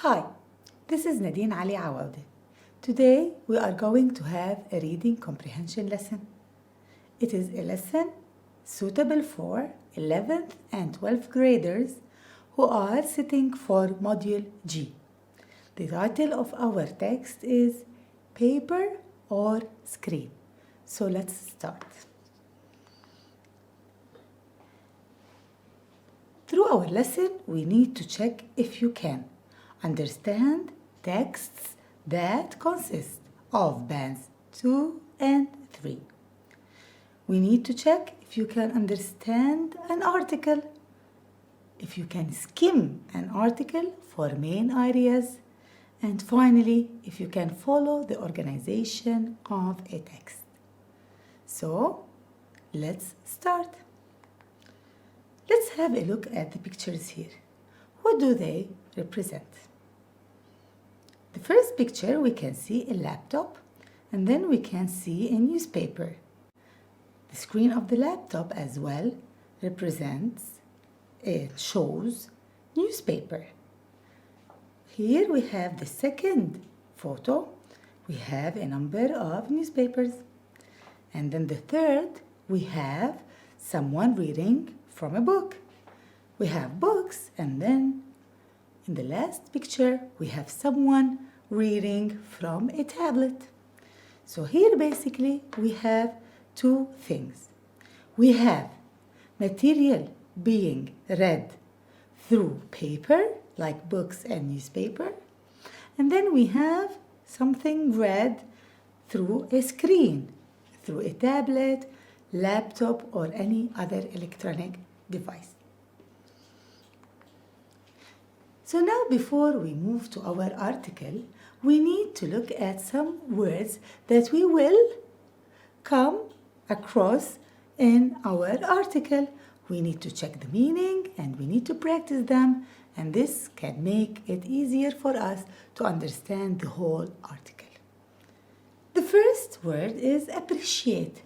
Hi, this is Nadine Ali Aouada. Today we are going to have a reading comprehension lesson. It is a lesson suitable for 11th and 12th graders who are sitting for Module G. The title of our text is Paper or Screen. So let's start. Through our lesson, we need to check if you can understand texts that consist of bands 2 and 3. We need to check if you can understand an article, if you can skim an article for main ideas, and finally, if you can follow the organization of a text. So, let's start. Let's have a look at the pictures here. What do they represent? The first picture, we can see a laptop, and then we can see a newspaper. The screen of the laptop as well shows newspaper. Here we have the second photo. We have a number of newspapers. And then the third, we have someone reading from a book. We have books, and then in the last picture, we have someone reading from a tablet. So here basically we have two things. We have material being read through paper, like books and newspaper, and then we have something read through a screen, through a tablet, laptop, or any other electronic device. So now before we move to our article, we need to look at some words that we will come across in our article. We need to check the meaning and we need to practice them, and this can make it easier for us to understand the whole article. The first word is appreciate,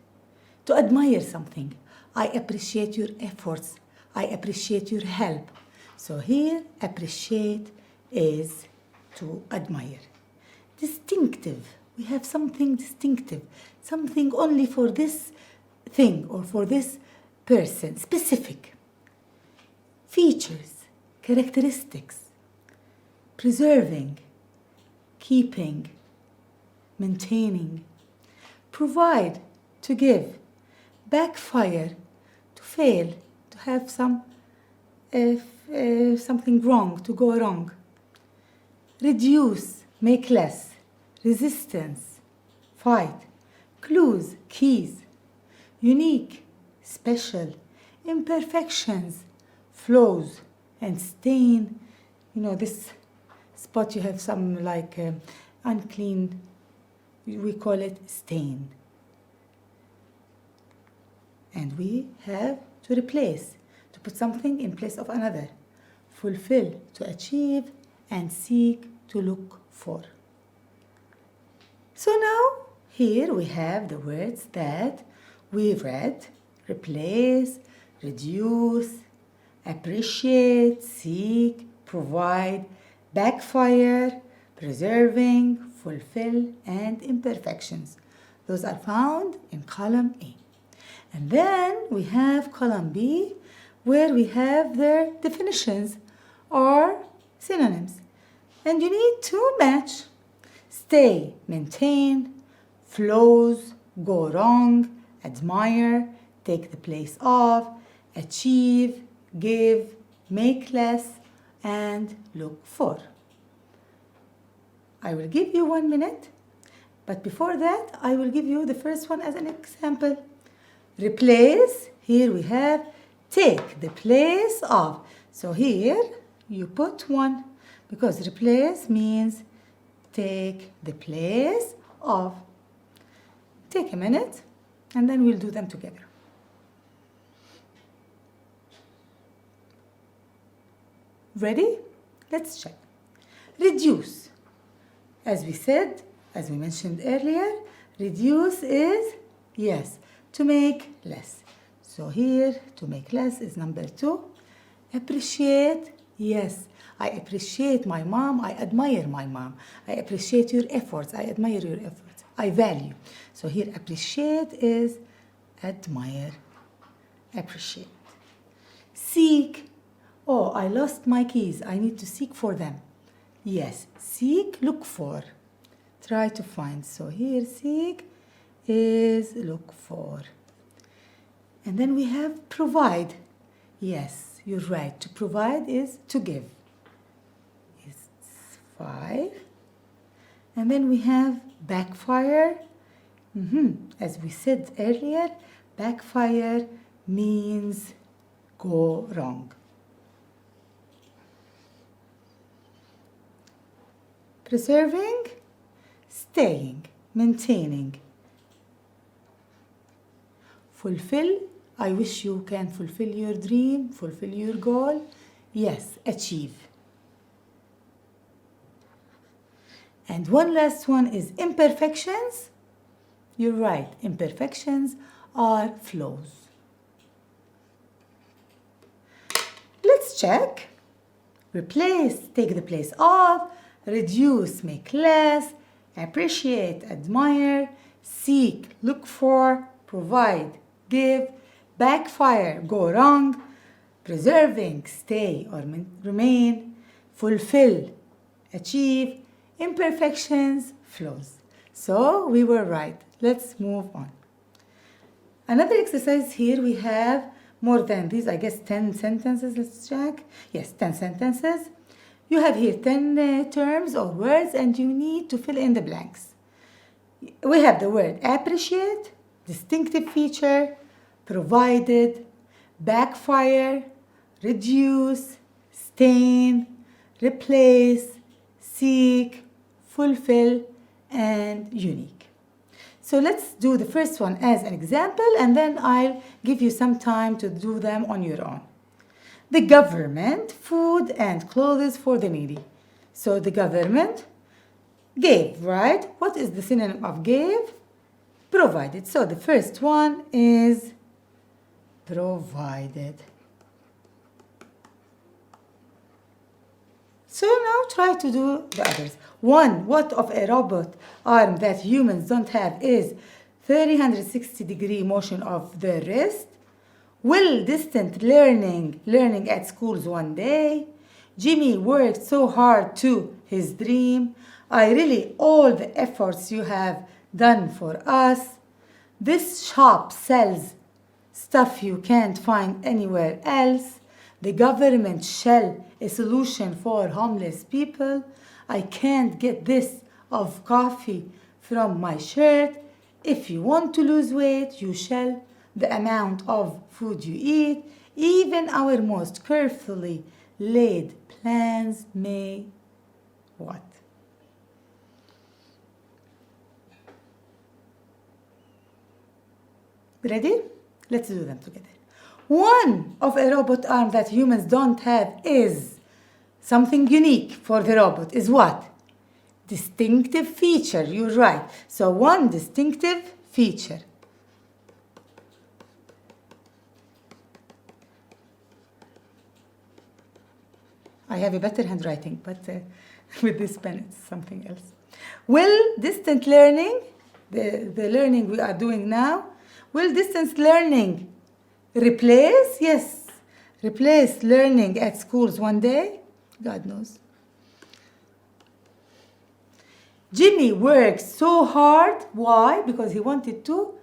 to admire something. I appreciate your efforts. I appreciate your help. So here, appreciate is to admire. Distinctive. We have something distinctive, something only for this thing or for this person, specific. Features, characteristics, preserving, keeping, maintaining. Provide, to give. Backfire, to fail, to have something wrong, to go wrong. Reduce, make less. Resistance, fight. Clues, keys. Unique, special. Imperfections, flaws. And stain, this spot you have some like unclean, we call it stain. And we have to replace, to put something in place of another. Fulfill, to achieve, and seek, to look for. So now, here we have the words that we read: replace, reduce, appreciate, seek, provide, backfire, preserving, fulfill, and imperfections. Those are found in column A. And then we have column B, where we have their definitions or synonyms. And you need to match. Stay, maintain, flows, go wrong, admire, take the place of, achieve, give, make less, and look for. I will give you 1 minute, but before that, I will give you the first one as an example. Replace, here we have take the place of. So here you put 1 because replace means take the place of. Take a minute and then we'll do them together. Ready? Let's check. Reduce. As we mentioned earlier, reduce is, to make less. So here, to make less is number 2. Appreciate, Yes, I appreciate my mom. I admire my mom. I appreciate your efforts. I admire your efforts. I value. So here appreciate is admire. Appreciate. Seek. Oh, I lost my keys. I need to seek for them. Yes, seek, look for. Try to find. So here seek is look for. And then we have provide. Yes, you're right. To provide is to give. It's 5. And then we have backfire. As we said earlier, backfire means go wrong. Preserving, staying, maintaining. Fulfill, I wish you can fulfill your dream, fulfill your goal. Yes, achieve. And one last one is imperfections. You're right, imperfections are flaws. Let's check. Replace, take the place of. Reduce, make less. Appreciate, admire. Seek, look for. Provide, give. Backfire, go wrong. Preserving, stay or remain. Fulfill, achieve. Imperfections, flaws. So we were right. Let's move on. Another exercise here we have more than these, I guess 10 sentences. Let's check. Yes, 10 sentences. You have here 10 terms or words and you need to fill in the blanks. We have the word appreciate, distinctive feature, provided, backfire, reduce, stain, replace, seek, fulfill, and unique. So let's do the first one as an example and then I'll give you some time to do them on your own. The government, food and clothes for the needy. So the government gave, right? What is the synonym of gave? Provided. So the first one is provided. So now try to do the others. 1. What of a robot arm that humans don't have is 360-degree motion of the wrist. Will distant learning at schools one day. Jimmy worked so hard to his dream. I really all the efforts you have done for us. This shop sells stuff you can't find anywhere else. The government shell a solution for homeless people. I can't get this of coffee from my shirt. If you want to lose weight, you shall the amount of food you eat. Even our most carefully laid plans may what? Ready? Let's do them together. 1 of a robot arm that humans don't have is something unique for the robot is what? Distinctive feature, you're right. So 1 distinctive feature. I have a better handwriting, but with this pen it's something else. Will distant learning, the learning we are doing now, will distance learning replace? Yes, replace learning at schools one day? God knows. Jimmy worked so hard. Why? Because he wanted to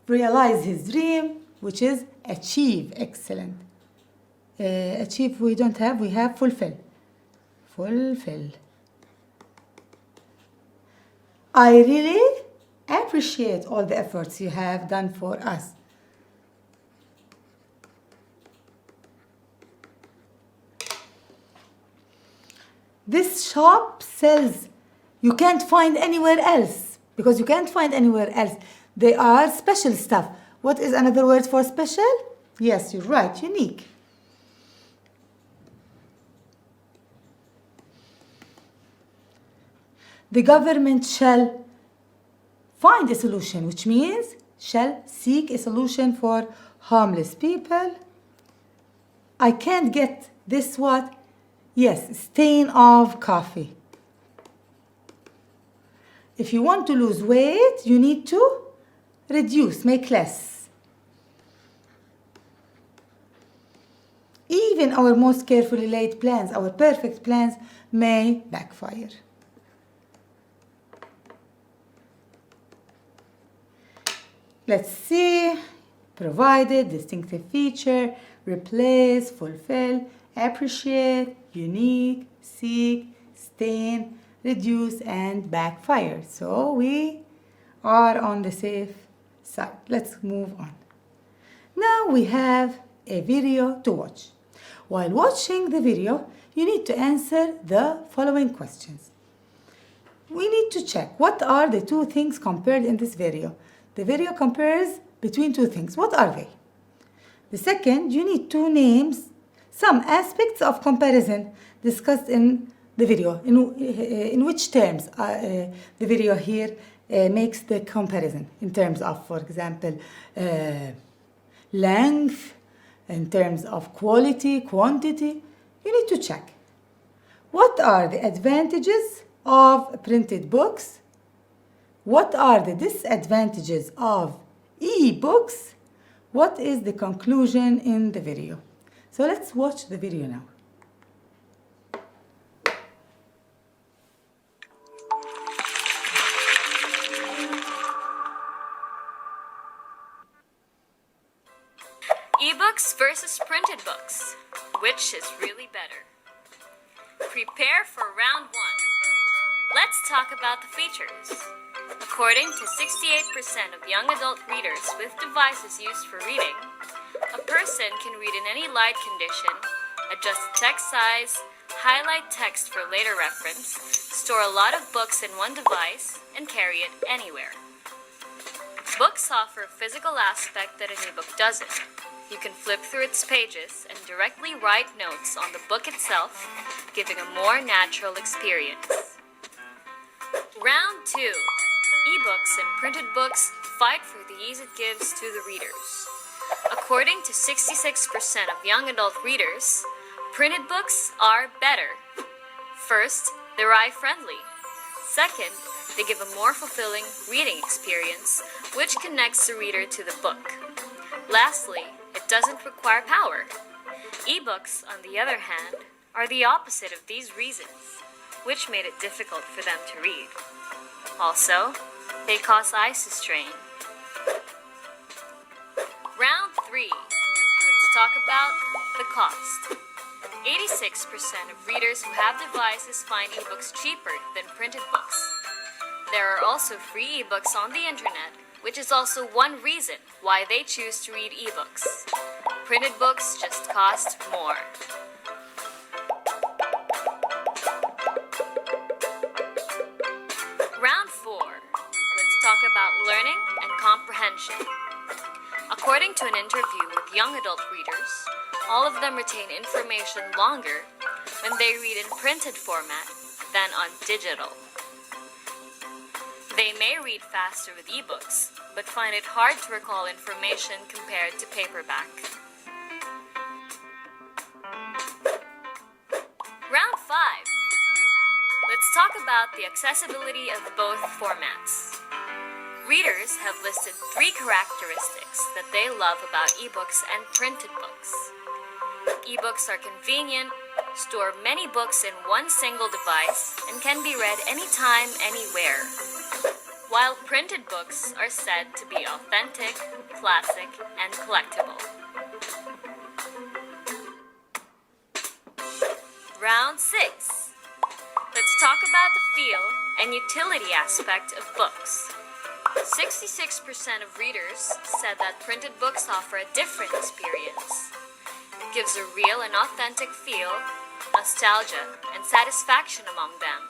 realize his dream, which is achieve. Excellent. Achieve we don't have, we have fulfill. Fulfill. I really appreciate all the efforts you have done for us. This shop sells you can't find anywhere else because you can't find anywhere else. They are special stuff. What is another word for special? Yes, you're right, unique. The government shall find a solution, which means shall seek a solution for homeless people. I can't get this what? Yes, stain of coffee. If you want to lose weight, you need to reduce, make less. Even our most carefully laid plans, our perfect plans, may backfire. Let's see. Provided, distinctive feature, replace, fulfill, appreciate, unique, seek, stain, reduce, and backfire. So we are on the safe side. Let's move on. Now we have a video to watch. While watching the video, you need to answer the following questions. We need to check what are the two things compared in this video. The video compares between two things. What are they? The second, you need to name some aspects of comparison discussed in the video. In which terms the video here makes the comparison? In terms of, for example, length, in terms of quality, quantity. You need to check. What are the advantages of printed books? What are the disadvantages of e-books? What is the conclusion in the video? So let's watch the video now. E-books versus printed books. Which is really better? Prepare for round one. Let's talk about the features. According to 68% of young adult readers with devices used for reading, a person can read in any light condition, adjust the text size, highlight text for later reference, store a lot of books in one device, and carry it anywhere. Books offer a physical aspect that an e-book doesn't. You can flip through its pages and directly write notes on the book itself, giving a more natural experience. Round 2. E-books and printed books fight for the ease it gives to the readers. According to 66% of young adult readers, printed books are better. First, they're eye-friendly. Second, they give a more fulfilling reading experience, which connects the reader to the book. Lastly, it doesn't require power. E-books, on the other hand, are the opposite of these reasons, which made it difficult for them to read. Also, they cause eye strain. Round 3. Let's talk about the cost. 86% of readers who have devices find ebooks cheaper than printed books. There are also free ebooks on the internet, which is also one reason why they choose to read ebooks. Printed books just cost more. Round 4. Let's talk about learning and comprehension. According to an interview with young adult readers, all of them retain information longer when they read in printed format than on digital. They may read faster with ebooks, but find it hard to recall information compared to paperback. Round 5. Let's talk about the accessibility of both formats. Readers have listed 3 characteristics that they love about ebooks and printed books. Ebooks are convenient, store many books in one single device, and can be read anytime, anywhere. While printed books are said to be authentic, classic, and collectible. Round 6. Let's talk about the feel and utility aspect of books. 66% of readers said that printed books offer a different experience. It gives a real and authentic feel, nostalgia, and satisfaction among them.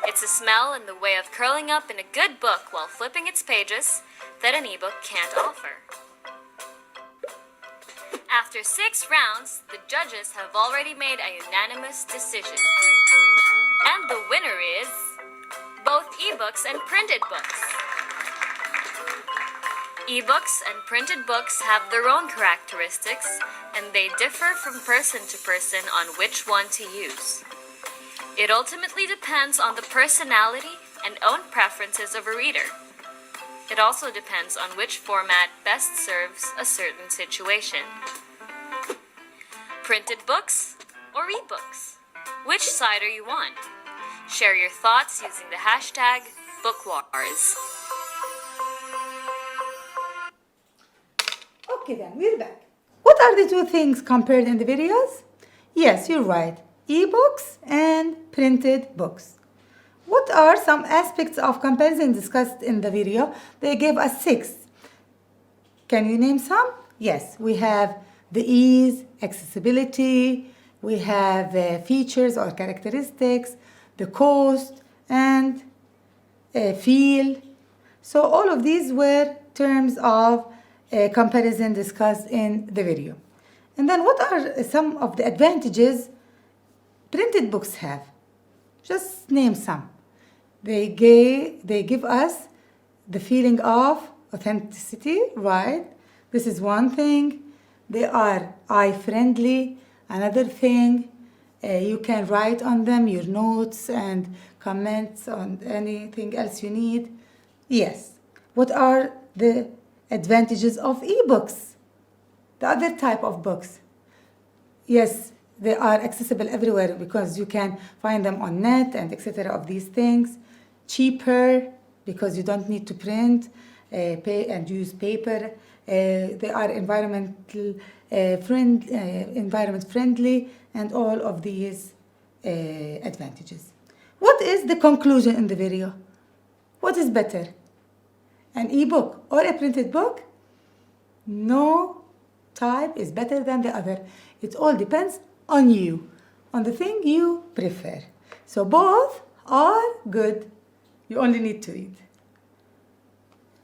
It's a smell and the way of curling up in a good book while flipping its pages that an ebook can't offer. After 6 rounds, the judges have already made a unanimous decision. And the winner is both ebooks and printed books. Ebooks and printed books have their own characteristics, and they differ from person to person on which one to use. It ultimately depends on the personality and own preferences of a reader. It also depends on which format best serves a certain situation. Printed books or ebooks? Which side are you on? Share your thoughts using the hashtag BookWars. Okay then, we're back. What are the two things compared in the videos? Yes, you're right. Ebooks and printed books. What are some aspects of comparison discussed in the video? They gave us 6. Can you name some? Yes, we have the ease, accessibility, we have features or characteristics, the cost, and feel. So all of these were terms of comparison discussed in the video. And then what are some of the advantages printed books have? Just name some. They give us the feeling of authenticity, right? This is one thing. They are eye-friendly. Another thing, you can write on them your notes and comments on anything else you need. Yes. What are the advantages of ebooks? The other type of books. Yes, they are accessible everywhere because you can find them on net and etc. of these things. Cheaper because you don't need to print, pay and use paper. They are environment friendly and all of these advantages. What is the conclusion in the video? What is better? An ebook or a printed book? No type is better than the other. It all depends on you, on the thing you prefer. So both are good. You only need to read.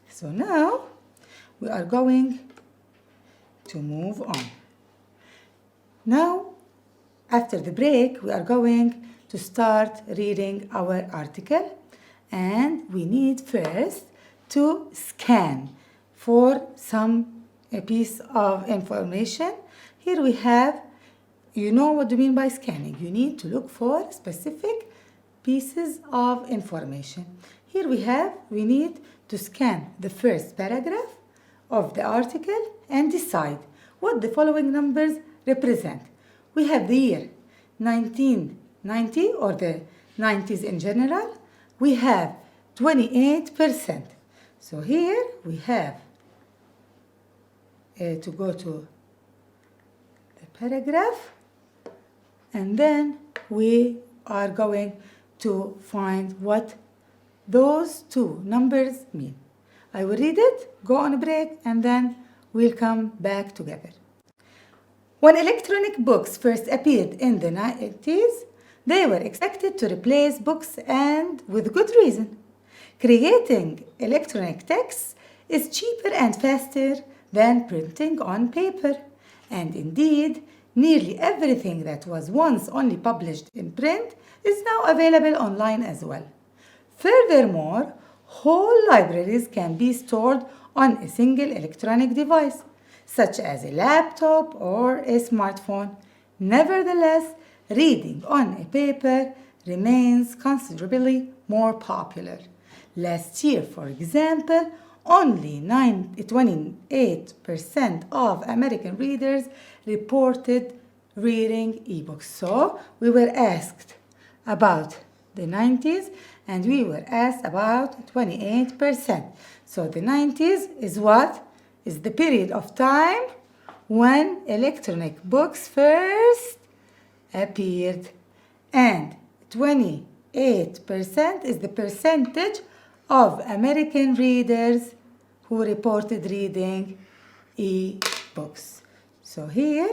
So now we are going to move on. Now, after the break, we are going to start reading our article, and we need first to scan for a piece of information. Here we have, you know what do you mean by scanning. You need to look for specific pieces of information. Here we need to scan the first paragraph of the article and decide what the following numbers represent. We have the year 1990 or the 90s in general. We have 28%. So here we have to go to the paragraph, and then we are going to find what those two numbers mean. I will read it, go on a break, and then we'll come back together. When electronic books first appeared in the 90s, they were expected to replace books, and with good reason. Creating electronic texts is cheaper and faster than printing on paper. And indeed, nearly everything that was once only published in print is now available online as well. Furthermore, whole libraries can be stored on a single electronic device, such as a laptop or a smartphone. Nevertheless, reading on a paper remains considerably more popular. Last year, for example, only 28% of American readers reported reading ebooks. So we were asked about the 90s and we were asked about 28%. So the 90s is what? Is the period of time when electronic books first appeared. And 28% is the percentage of American readers who reported reading e-books. So here,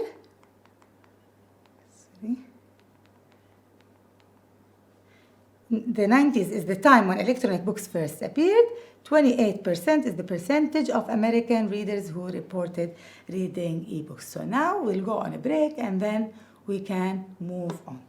the 90s is the time when electronic books first appeared. 28% is the percentage of American readers who reported reading e-books. So now we'll go on a break and then we can move on.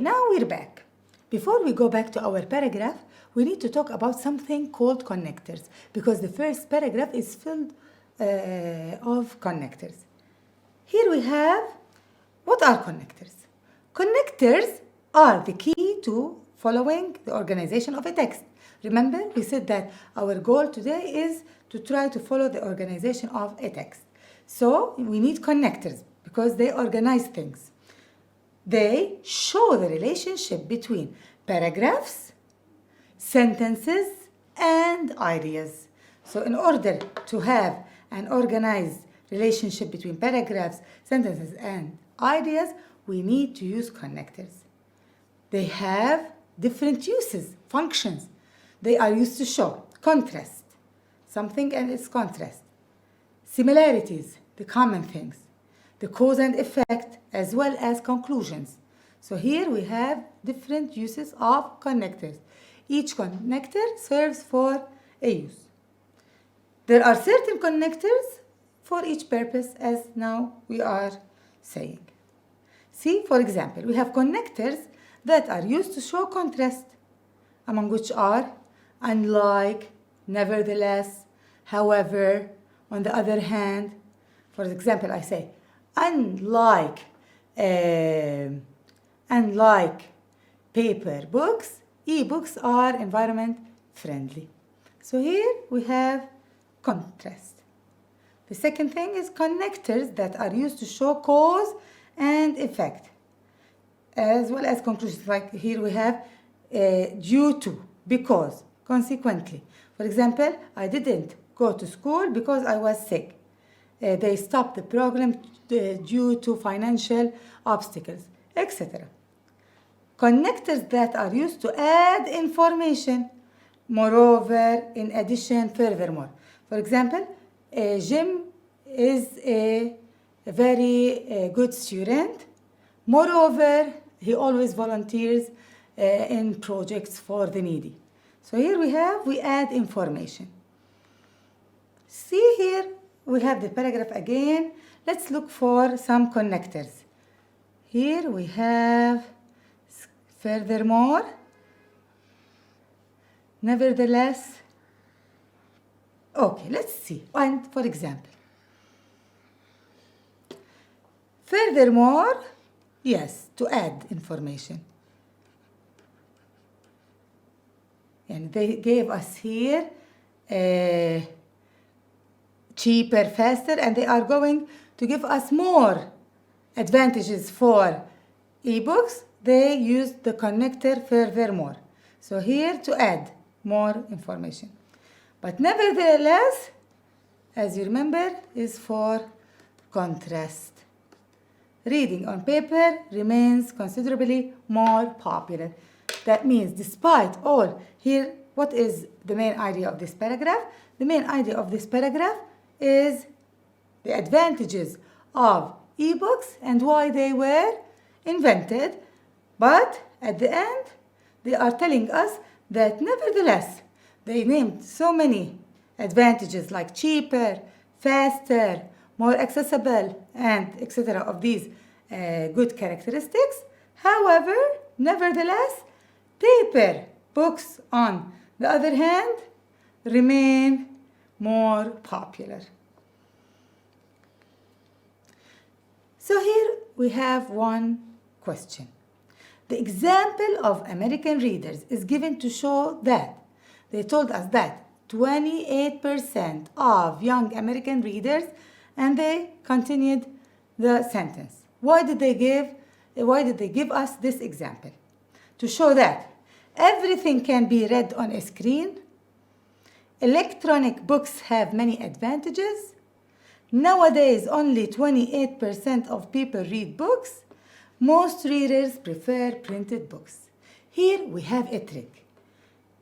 now we're back. Before we go back to our paragraph, we need to talk about something called connectors, because the first paragraph is filled of connectors. Here we have, what are connectors? Connectors are the key to following the organization of a text. Remember, we said that our goal today is to try to follow the organization of a text. So we need connectors because they organize things. They show the relationship between paragraphs, sentences, and ideas. So in order to have an organized relationship between paragraphs, sentences, and ideas, we need to use connectors. They have different uses, functions. They are used to show contrast, something and its contrast, similarities, the common things, the cause and effect, as well as conclusions. So here we have different uses of connectors. Each connector serves for a use. There are certain connectors for each purpose, as now we are saying. See, for example, we have connectors that are used to show contrast, among which are unlike, nevertheless, however, on the other hand. For example, I say, unlike paper books, e-books are environment friendly. So here we have contrast. The second thing is connectors that are used to show cause and effect, as well as conclusions. Like here we have due to, because, consequently. For example, I didn't go to school because I was sick. They stopped the program due to financial obstacles, etc. Connectors that are used to add information, moreover, in addition, furthermore. For example, Jim is a very good student. Moreover, he always volunteers in projects for the needy. So here we add information. See here, we have the paragraph again. Let's look for some connectors. Here we have furthermore, nevertheless. Okay, let's see. And for example, furthermore, yes, to add information. And they gave us here cheaper, faster, and they are going to give us more advantages for ebooks. They used the connector furthermore. So here to add more information. But nevertheless, as you remember, is for contrast. Reading on paper remains considerably more popular. That means despite all, here, what is the main idea of this paragraph? The main idea of this paragraph is the advantages of ebooks and why they were invented. But at the end, they are telling us that nevertheless, they named so many advantages like cheaper, faster, more accessible, and etc. of these good characteristics. However, nevertheless, paper books, on the other hand, remain more popular. So here we have one question. The example of American readers is given to show that they told us that 28% of young American readers, and they continued the sentence. Why did they give us this example? To show that everything can be read on a screen, electronic books have many advantages, nowadays only 28% of people read books, most readers prefer printed books. Here we have a trick.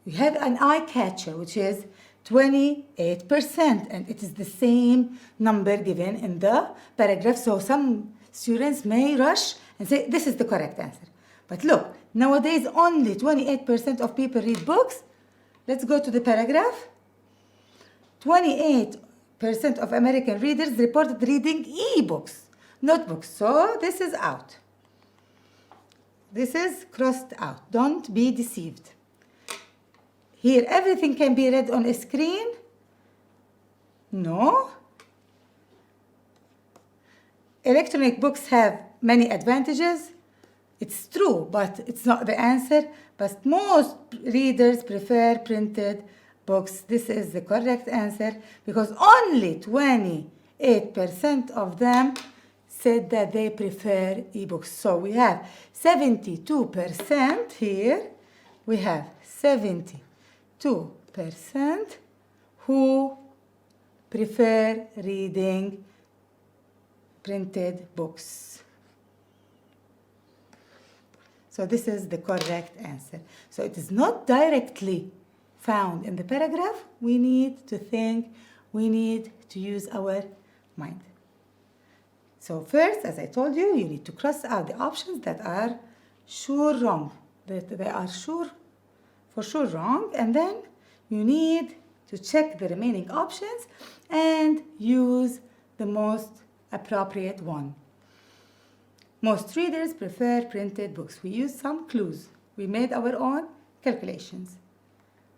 We have an eye catcher, which is 28%, and it is the same number given in the paragraph. So some students may rush and say, this is the correct answer. But look, nowadays only 28% of people read books. Let's go to the paragraph. 28% of American readers reported reading e-books, not books. So this is out. this is crossed out. Don't be deceived. Here, everything can be read on a screen. No. Electronic books have many advantages. It's true, but it's not the answer. But most readers prefer printed books. This is the correct answer because only 28% of them said that they prefer ebooks. So we have 72% here. We have 72% who prefer reading printed books. So this is the correct answer. So it is not directly found in the paragraph. We need to think, we need to use our mind. So first, as I told you, you need to cross out the options that are sure wrong, that they are for sure wrong, and then you need to check the remaining options and use the most appropriate one. Most readers prefer printed books. We used some clues. We made our own calculations.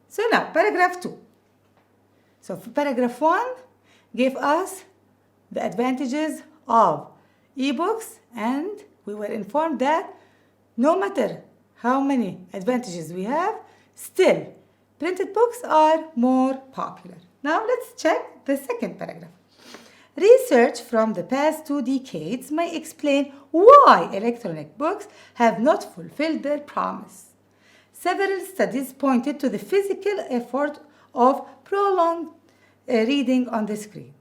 So now, paragraph 2. So paragraph 1 gave us the advantages of ebooks, and we were informed that no matter how many advantages we have, still printed books are more popular. Now let's check the second paragraph. Research from the past 2 decades may explain why electronic books have not fulfilled their promise. Several studies pointed to the physical effort of prolonged reading on the screen,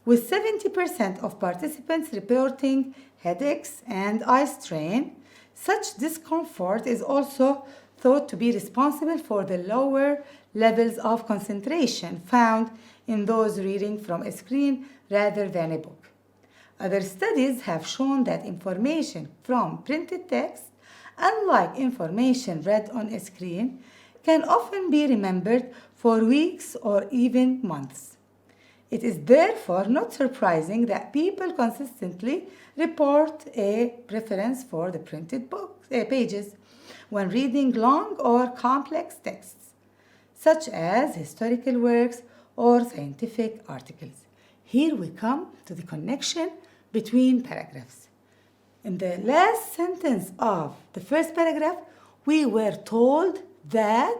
with 70% of participants reporting headaches and eye strain. Such discomfort is also thought to be responsible for the lower levels of concentration found in those reading from a screen rather than a book. Other studies have shown that information from printed text, unlike information read on a screen, can often be remembered for weeks or even months. It is therefore not surprising that people consistently report a preference for the printed pages when reading long or complex texts, such as historical works or scientific articles. Here we come to the connection between paragraphs. In the last sentence of the first paragraph, we were told that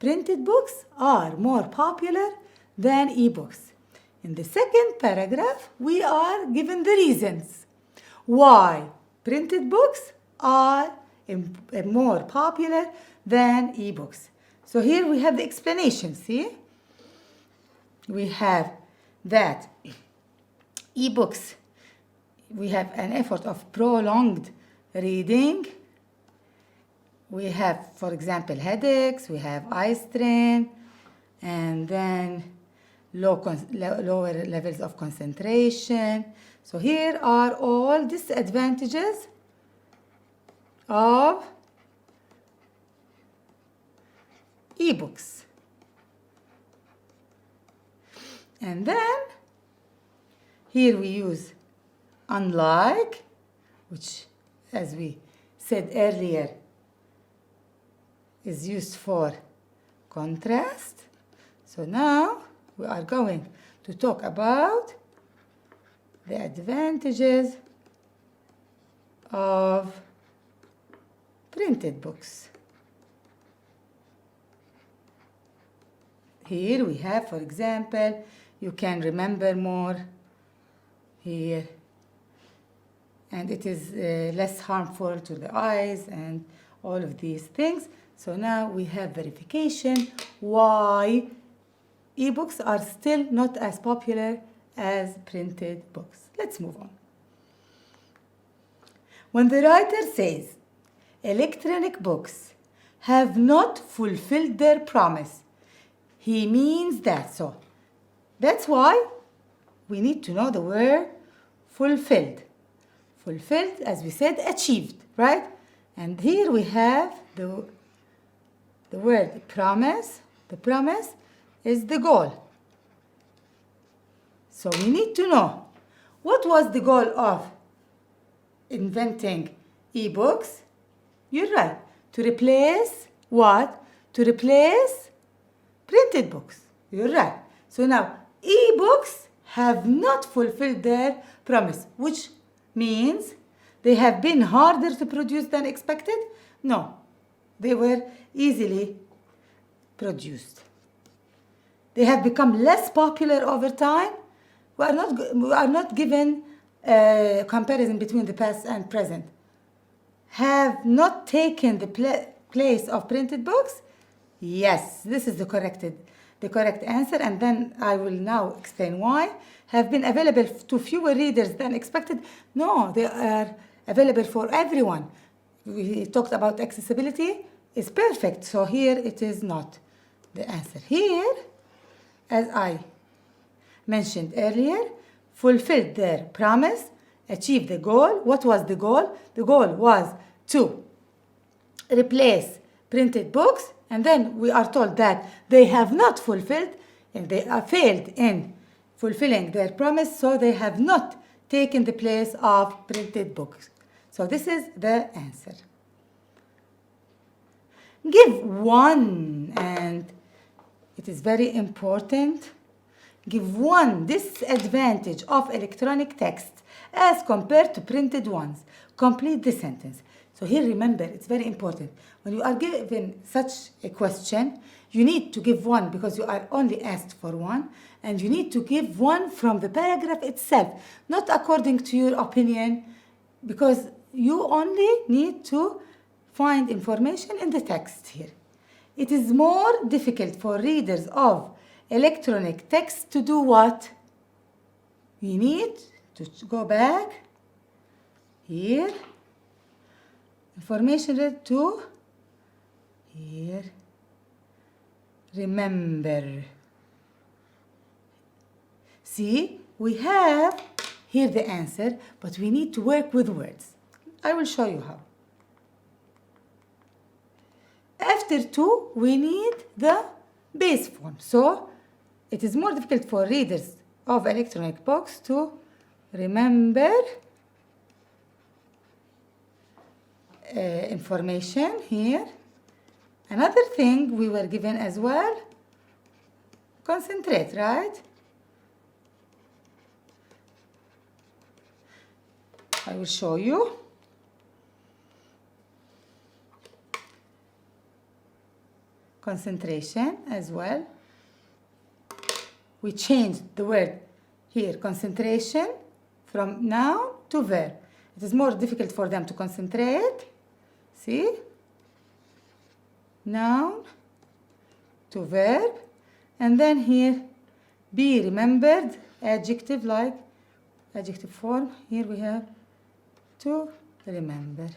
printed books are more popular than ebooks. In the second paragraph, we are given the reasons why printed books are more popular than ebooks. So here we have the explanation, see? We have that ebooks, we have an effort of prolonged reading. We have, for example, headaches, we have eye strain, and then lower levels of concentration. So here are all disadvantages of ebooks. And then here we use unlike, which, as we said earlier, is used for contrast. So now we are going to talk about the advantages of printed books. Here we have, for example, you can remember more here, and it is less harmful to the eyes and all of these things. So now we have verification why ebooks are still not as popular as printed books. Let's move on. When the writer says electronic books have not fulfilled their promise, he means that. So that's why we need to know the word fulfilled. Fulfilled, as we said, achieved, right? And here we have the word promise. The promise is the goal. So we need to know what was the goal of inventing ebooks. You're right. To replace what? To replace printed books. You're right. So now, e-books have not fulfilled their promise, which means they have been harder to produce than expected? No, they were easily produced. They have become less popular over time. We are not given a comparison between the past and present. Have not taken the place of printed books? Yes, this is the correct answer, and then I will now explain why. Have been available to fewer readers than expected? No, they are available for everyone. We talked about accessibility. It's perfect, so here it is not the answer. Here, as I mentioned earlier, fulfilled their promise, achieved the goal. What was the goal? The goal was to replace printed books, and then we are told that they have not fulfilled, and they are failed in fulfilling their promise, so they have not taken the place of printed books. So this is the answer. Give one, and it is very important. Give one disadvantage of electronic text as compared to printed ones. Complete the sentence. So here, remember, it's very important. When you are given such a question, you need to give one because you are only asked for one, and you need to give one from the paragraph itself, not according to your opinion, because you only need to find information in the text here. It is more difficult for readers of electronic text to do what? We need to go back here. Information read to here. Remember. See, we have here the answer, but we need to work with words. I will show you how. After to, we need the base form. So, it is more difficult for readers of electronic books to remember information here. Another thing we were given as well, concentrate, right? I will show you. Concentration as well. We changed the word here, concentration, from noun to verb. It is more difficult for them to concentrate. See? Noun to verb. And then here, be remembered, adjective like adjective form. Here we have to remember.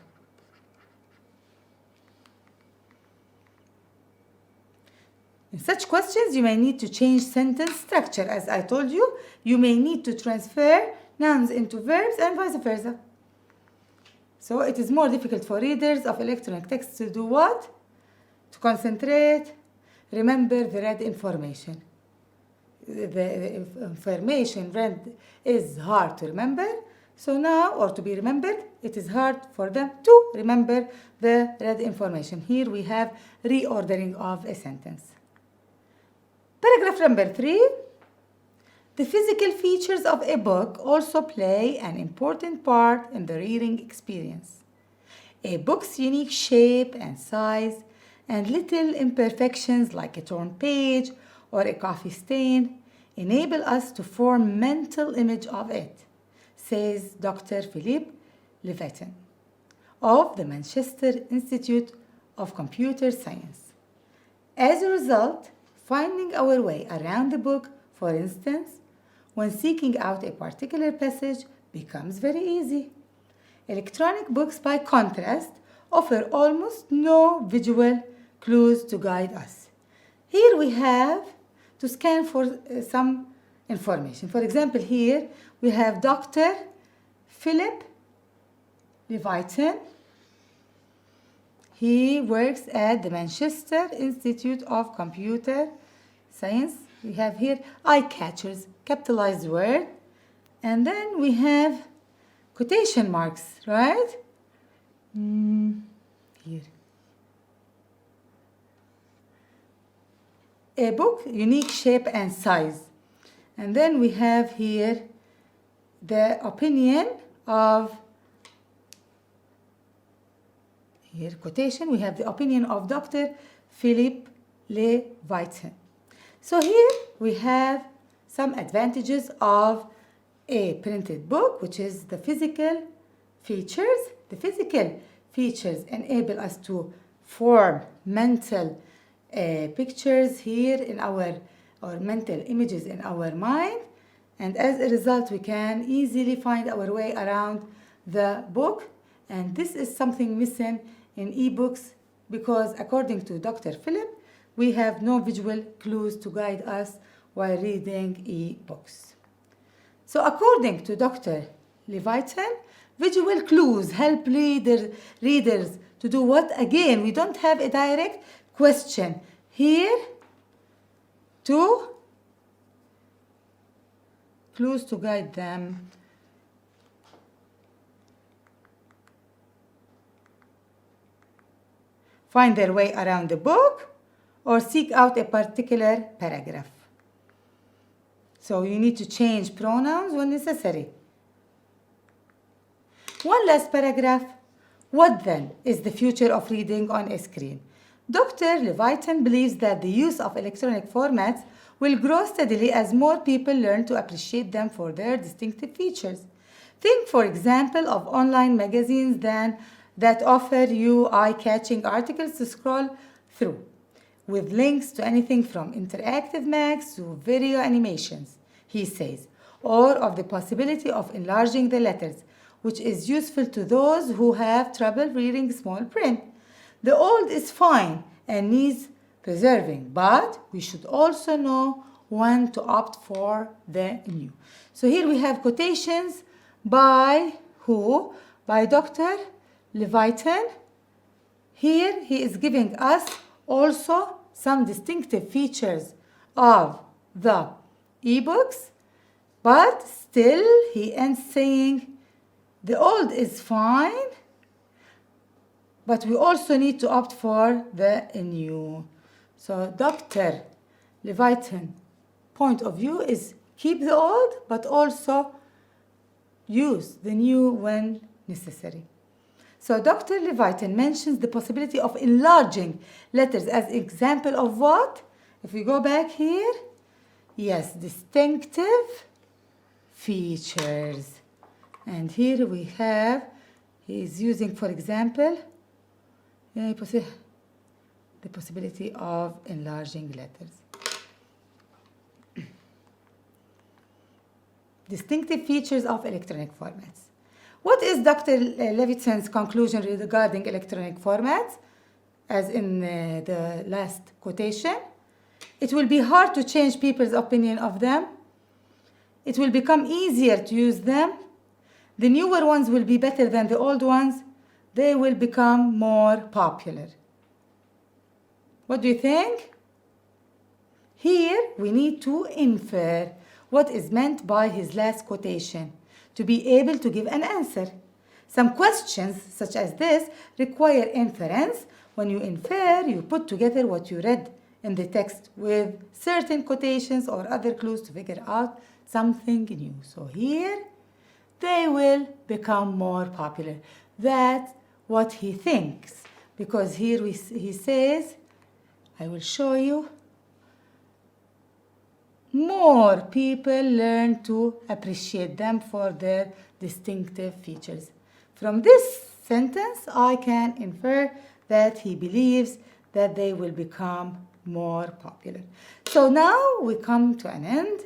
In such questions, you may need to change sentence structure. As I told you, you may need to transfer nouns into verbs and vice versa. So it is more difficult for readers of electronic text to do what? To concentrate, remember the read information. The information read is hard to remember. So now, or to be remembered, it is hard for them to remember the read information. Here we have reordering of a sentence. Paragraph number 3. The physical features of a book also play an important part in the reading experience. A book's unique shape and size and little imperfections like a torn page or a coffee stain enable us to form mental image of it, says Dr. Philippe Levitin of the Manchester Institute of Computer Science. As a result, finding our way around the book, for instance, when seeking out a particular passage, becomes very easy. Electronic books, by contrast, offer almost no visual clues to guide us. Here we have to scan for some information. For example, here we have Dr. Philippe Levitin. He works at the Manchester Institute of Computer Science. We have here eye catchers, capitalized word, and then we have quotation marks, right? here. A book, unique shape and size. And then we have here the opinion of, here quotation, we have the opinion of Dr. Philip Levitin. So here we have some advantages of a printed book, which is the physical features. The physical features enable us to form mental pictures here in our, or mental images in our mind, and as a result we can easily find our way around the book. And this is something missing in ebooks, because according to Dr. Philip, we have no visual clues to guide us while reading ebooks. So according to Dr. Levitin, visual clues help readers to do what? Again, we don't have a direct question here. To clues to guide them. Find their way around the book or seek out a particular paragraph. So you need to change pronouns when necessary. One last paragraph. What then is the future of reading on a screen? Dr. Levitin believes that the use of electronic formats will grow steadily as more people learn to appreciate them for their distinctive features. Think, for example, of online magazines that offer you eye-catching articles to scroll through, with links to anything from interactive mags to video animations, he says, or of the possibility of enlarging the letters, which is useful to those who have trouble reading small print. The old is fine and needs preserving, but we should also know when to opt for the new. So here we have quotations by who? By Dr. Levitin. Here he is giving us also some distinctive features of the ebooks, but still he ends saying the old is fine, but we also need to opt for the new. So Dr. Levitin's point of view is keep the old, but also use the new when necessary. So Dr. Levitin mentions the possibility of enlarging letters as example of what? If we go back here, yes, distinctive features. And here we have, he is using, for example, the possibility of enlarging letters. Distinctive features of electronic formats. What is Dr. Levitin's conclusion regarding electronic formats, as in the last quotation? It will be hard to change people's opinion of them. It will become easier to use them. The newer ones will be better than the old ones. They will become more popular. What do you think? Here we need to infer what is meant by his last quotation to be able to give an answer. Some questions such as this require inference. When you infer, you put together what you read in the text with certain quotations or other clues to figure out something new. So here, they will become more popular. That's what he thinks. Because here he says, I will show you, more people learn to appreciate them for their distinctive features. From this sentence, I can infer that he believes that they will become more popular. So now we come to an end.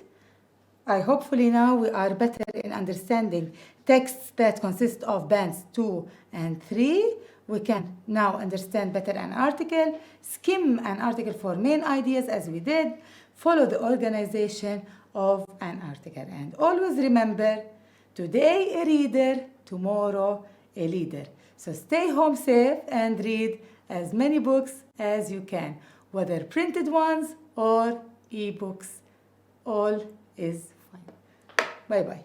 Hopefully now we are better in understanding texts that consist of bands 2 and 3. We can now understand better an article, skim an article for main ideas as we did, follow the organization of an article. And always remember, today a reader, tomorrow a leader. So stay home safe and read as many books as you can, whether printed ones or ebooks. All is fine. Bye-bye.